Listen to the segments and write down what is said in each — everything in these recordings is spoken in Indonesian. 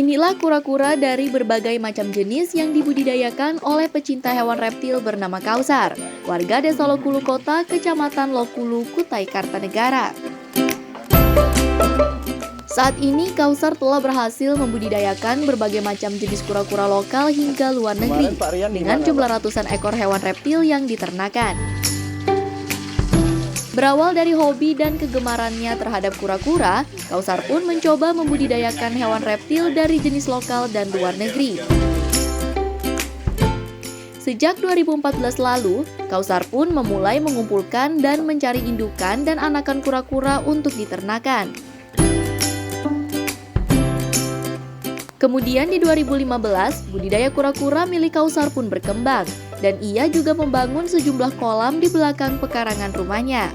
Inilah kura-kura dari berbagai macam jenis yang dibudidayakan oleh pecinta hewan reptil bernama Kausar, warga Desa Lokulu Kota, Kecamatan Lokulu, Kutai Kartanegara. Saat ini, Kausar telah berhasil membudidayakan berbagai macam jenis kura-kura lokal hingga luar negeri, dengan jumlah ratusan ekor hewan reptil yang diternakan. Berawal dari hobi dan kegemarannya terhadap kura-kura, Kausar pun mencoba membudidayakan hewan reptil dari jenis lokal dan luar negeri. Sejak 2014 lalu, Kausar pun memulai mengumpulkan dan mencari indukan dan anakan kura-kura untuk diternakan. Kemudian di 2015, budidaya kura-kura milik Kausar pun berkembang, dan ia juga membangun sejumlah kolam di belakang pekarangan rumahnya.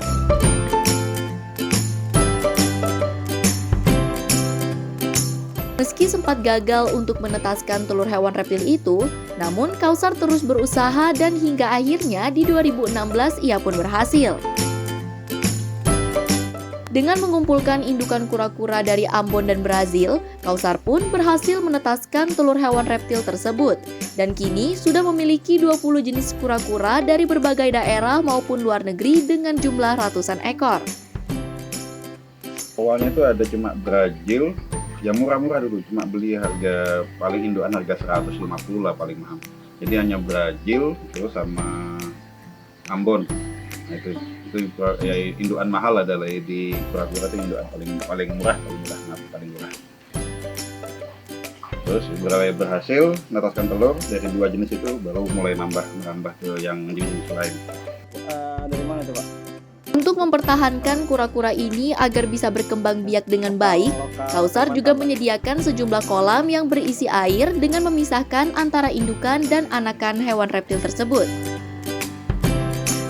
Meski sempat gagal untuk menetaskan telur hewan reptil itu, namun Kausar terus berusaha dan hingga akhirnya di 2016 ia pun berhasil. Dengan mengumpulkan indukan kura-kura dari Ambon dan Brazil, Kausar pun berhasil menetaskan telur hewan reptil tersebut. Dan kini sudah memiliki 20 jenis kura-kura dari berbagai daerah maupun luar negeri dengan jumlah ratusan ekor. Awalnya itu ada cuma Brazil, yang murah-murah dulu, cuma beli harga paling indukan harga 150 lah paling mahal. Jadi hanya Brazil, terus sama Ambon. Nah, itu ya, indukan mahal adalah di kura-kura itu indukan paling murah. Terus berhasil menetaskan telur dari dua jenis itu, baru mulai merambah ke yang jenis lain. Dari mana tuh, Pak? Untuk mempertahankan kura-kura ini agar bisa berkembang biak dengan baik, Kausar juga menyediakan sejumlah kolam yang berisi air dengan memisahkan antara indukan dan anakan hewan reptil tersebut.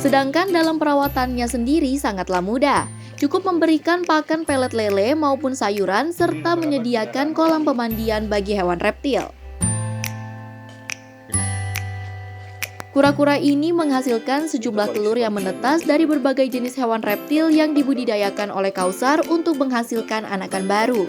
Sedangkan dalam perawatannya sendiri sangatlah mudah. Cukup memberikan pakan pelet lele maupun sayuran serta menyediakan kolam pemandian bagi hewan reptil. Kura-kura ini menghasilkan sejumlah telur yang menetas dari berbagai jenis hewan reptil yang dibudidayakan oleh Kausar untuk menghasilkan anakan baru.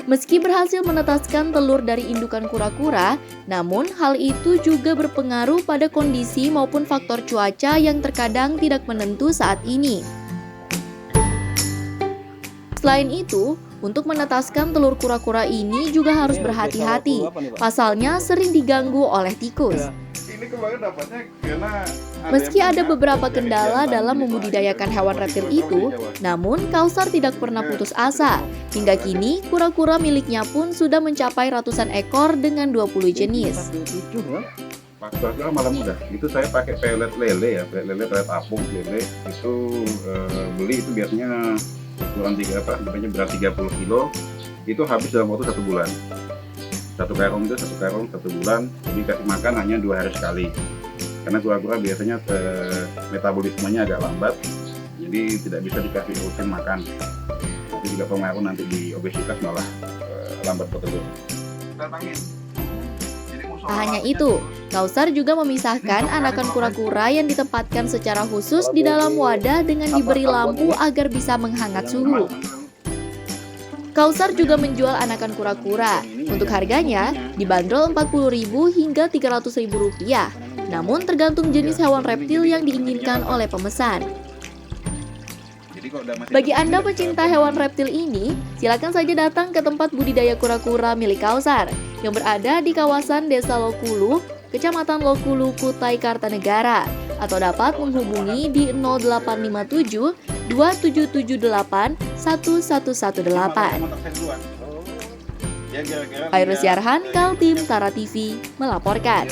Meski berhasil menetaskan telur dari indukan kura-kura, namun hal itu juga berpengaruh pada kondisi maupun faktor cuaca yang terkadang tidak menentu saat ini. Selain itu, untuk menetaskan telur kura-kura ini juga harus berhati-hati, pasalnya sering diganggu oleh tikus. Meski ada beberapa kendala dalam membudidayakan hewan reptil itu, namun Kausar tidak pernah putus asa. Hingga kini, kura-kura miliknya pun sudah mencapai ratusan ekor dengan 20 jenis. Kura-kura malah mudah. Itu saya pakai pelet lele ya, pelet apung lele. Itu beli itu biasanya ukuran berat 30 kilo. Itu habis dalam waktu 1 bulan. Satu karung, 1 bulan, jadi kasih makan hanya 2 hari sekali. Karena kura-kura biasanya metabolismenya agak lambat, jadi tidak bisa dikasih rutin makan. Itu juga pengaruh nanti di obesitas, malah lambat bertelur. Tak hanya itu, Kausar juga memisahkan anakan kura-kura yang ditempatkan secara khusus di dalam wadah dengan diberi lampu agar bisa menghangat suhu. Kausar juga menjual anakan kura-kura. Untuk harganya dibanderol Rp40.000 hingga Rp300.000. Namun tergantung jenis hewan reptil yang diinginkan oleh pemesan. Bagi Anda pecinta hewan reptil ini, silakan saja datang ke tempat budidaya kura-kura milik Kausar yang berada di kawasan Desa Lokulu, Kecamatan Lokulu, Kutai Kartanegara, atau dapat menghubungi di 0857 2778 1118. Airus Yarhan, Kaltim, Tara TV, melaporkan.